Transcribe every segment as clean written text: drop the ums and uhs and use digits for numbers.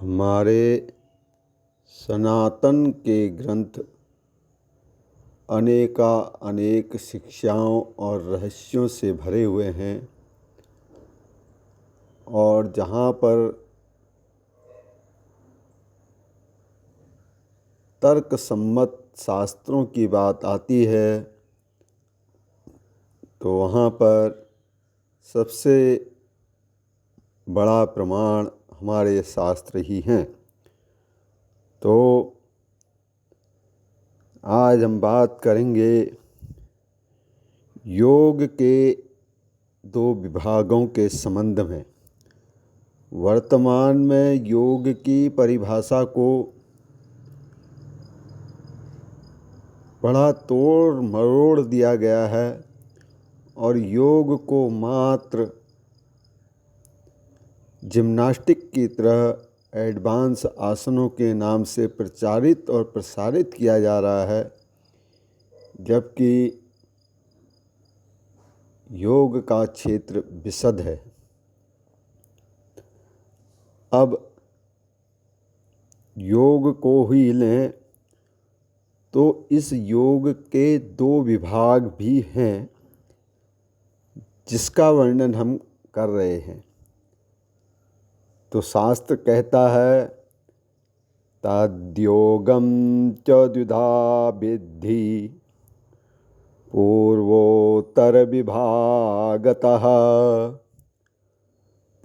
हमारे सनातन के ग्रंथ अनेक शिक्षाओं और रहस्यों से भरे हुए हैं और जहाँ पर तर्क सम्मत शास्त्रों की बात आती है तो वहाँ पर सबसे बड़ा प्रमाण हमारे शास्त्र ही हैं। तो आज हम बात करेंगे योग के दो विभागों के संबंध में। वर्तमान में योग की परिभाषा को बड़ा तोड़ मरोड़ दिया गया है और योग को मात्र जिम्नास्टिक की तरह एडवांस आसनों के नाम से प्रचारित और प्रसारित किया जा रहा है, जबकि योग का क्षेत्र विशद है। अब योग को ही लें तो इस योग के दो विभाग भी हैं जिसका वर्णन हम कर रहे हैं। तो शास्त्र कहता है तद्योगं च द्विधा विद्धि पूर्वोत्तर विभागतः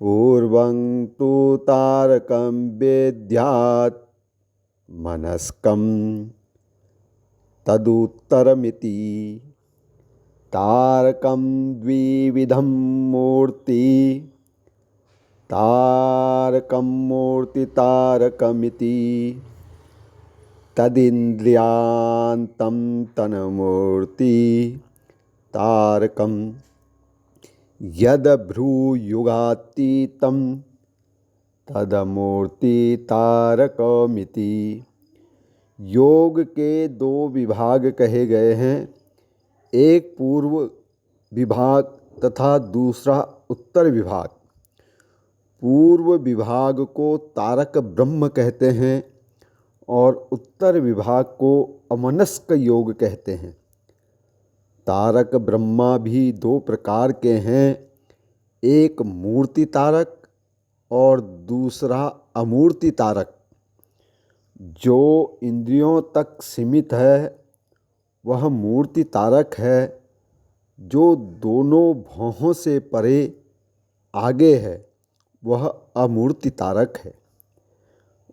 पूर्वं तु तारकं वेद्यात् मनस्कं तदुत्तरमिति। तारकं द्विविधं मूर्ति तारकं मूर्ति तारकमिति तदिन्द्रियान्तं तन्मूर्ति तारकं यद्भ्रूयुगातीतं तदमूर्ति तारकमिति। योग के दो विभाग कहे गए हैं, एक पूर्व विभाग तथा दूसरा उत्तर विभाग। पूर्व विभाग को तारक ब्रह्म कहते हैं और उत्तर विभाग को अमनस्क योग कहते हैं। तारक ब्रह्मा भी दो प्रकार के हैं, एक मूर्ति तारक और दूसरा अमूर्ति तारक। जो इंद्रियों तक सीमित है वह मूर्ति तारक है, जो दोनों भौहों से परे आगे है वह अमूर्ति तारक है।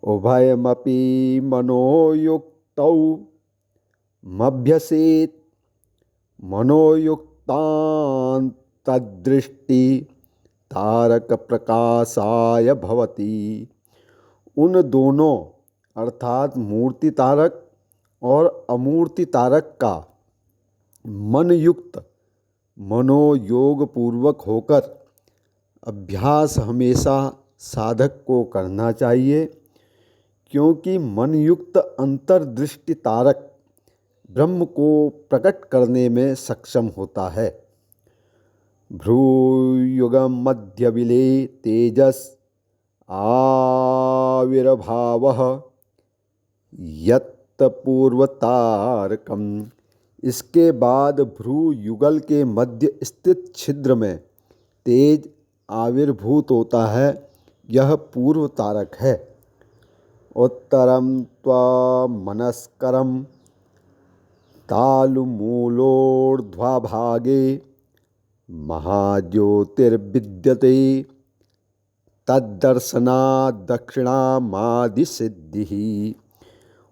उभयमपि मनोयुक्तौ मभ्यसेत् मनोयुक्तान् तद्दृष्टि तारक प्रकाशाय भवति। उन दोनों अर्थात मूर्ति तारक और अमूर्ति तारक का मनयुक्त मनोयोग पूर्वक होकर अभ्यास हमेशा साधक को करना चाहिए, क्योंकि मनयुक्त अंतर्दृष्टि तारक ब्रह्म को प्रकट करने में सक्षम होता है। भ्रूयुगम मध्य विले तेजस आविर्भावः यत् पूर्वतारकम। इसके बाद भ्रू युगल के मध्य स्थित छिद्र में तेज आविर्भूत होता है, यह पूर्व तारक है। उत्तरम त्वमनस्करम तालुमूलोर्ध्वभागे महाज्योतिर्विद्यते तद्दर्शनात् दक्षिणामादिसिद्धिः।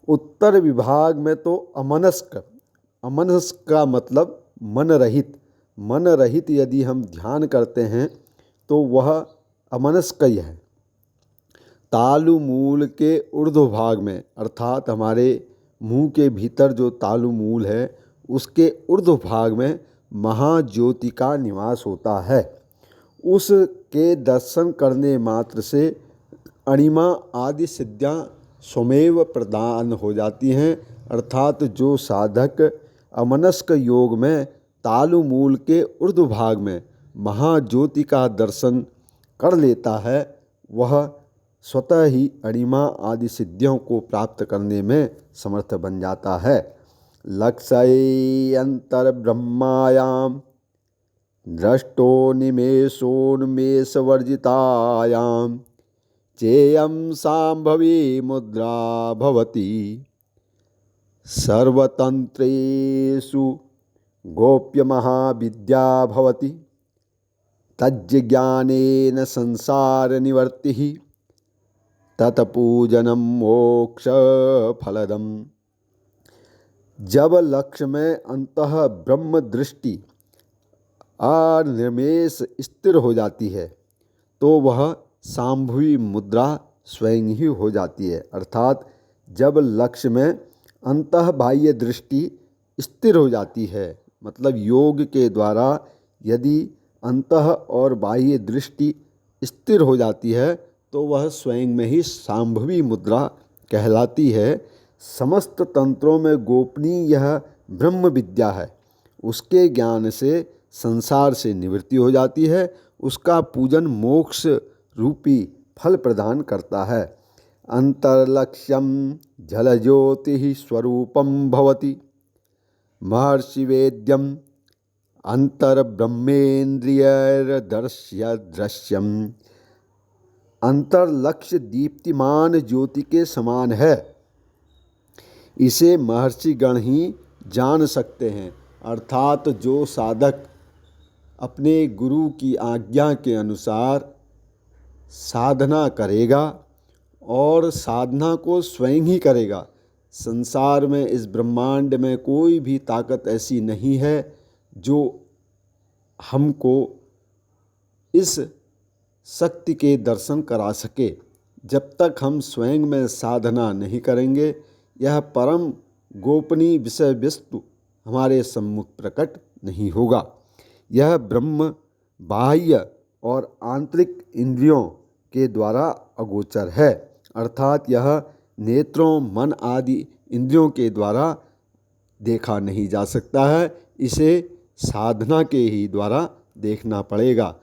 उत्तर विभाग में तो अमनस्क का मतलब मन रहित यदि हम ध्यान करते हैं तो वह अमनस्क ही है। तालु मूल के ऊर्ध्व भाग में अर्थात हमारे मुंह के भीतर जो तालु मूल है उसके ऊर्ध्व भाग में महाज्योति का निवास होता है। उसके दर्शन करने मात्र से अणिमा आदि सिद्धियाँ स्वमेव प्रदान हो जाती हैं। अर्थात जो साधक अमनस्क योग में तालु मूल के ऊर्ध्व भाग में महाज्योति का दर्शन कर लेता है वह स्वतः ही अणिमा आदि सिद्धियों को प्राप्त करने में समर्थ बन जाता है। लक्ष्यंतर्ब्रह्मायां दृष्टो निमेषोन्मेषवर्जितायां चेयं सांभवी मुद्रा भवति सर्वतंत्रेषु गोप्य महाविद्या भवति तज्ज्ञानेन संसार निवर्तिः तत्पूजनम मोक्ष फलदम। जब लक्ष्य में अंतः ब्रह्म दृष्टि अनिर्मेष स्थिर हो जाती है तो वह सांभवी मुद्रा स्वयं ही हो जाती है। अर्थात जब लक्ष्य में अंतः बाह्य दृष्टि स्थिर हो जाती है, मतलब योग के द्वारा यदि अंतः और बाह्य दृष्टि स्थिर हो जाती है तो वह स्वयं में ही सांभवी मुद्रा कहलाती है। समस्त तंत्रों में गोपनीय यह ब्रह्म विद्या है। उसके ज्ञान से संसार से निवृत्ति हो जाती है। उसका पूजन मोक्ष रूपी फल प्रदान करता है। अंतर्लक्ष्यम जलज्योति स्वरूपम भवति महर्षि वेद्यम अंतर्ब्रह्मेन्द्रियर्दर्श्य दृश्यम। अंतर्लक्ष्य दीप्तिमान ज्योति के समान है। इसे महर्षि गण ही जान सकते हैं। अर्थात जो साधक अपने गुरु की आज्ञा के अनुसार साधना करेगा और साधना को स्वयं ही करेगा। संसार में, इस ब्रह्मांड में कोई भी ताकत ऐसी नहीं है जो हमको इस शक्ति के दर्शन करा सके। जब तक हम स्वयं में साधना नहीं करेंगे यह परम गोपनीय विषय वस्तु हमारे सम्मुख प्रकट नहीं होगा। यह ब्रह्म बाह्य और आंतरिक इंद्रियों के द्वारा अगोचर है। अर्थात यह नेत्रों, मन आदि इंद्रियों के द्वारा देखा नहीं जा सकता है। इसे साधना के ही द्वारा देखना पड़ेगा।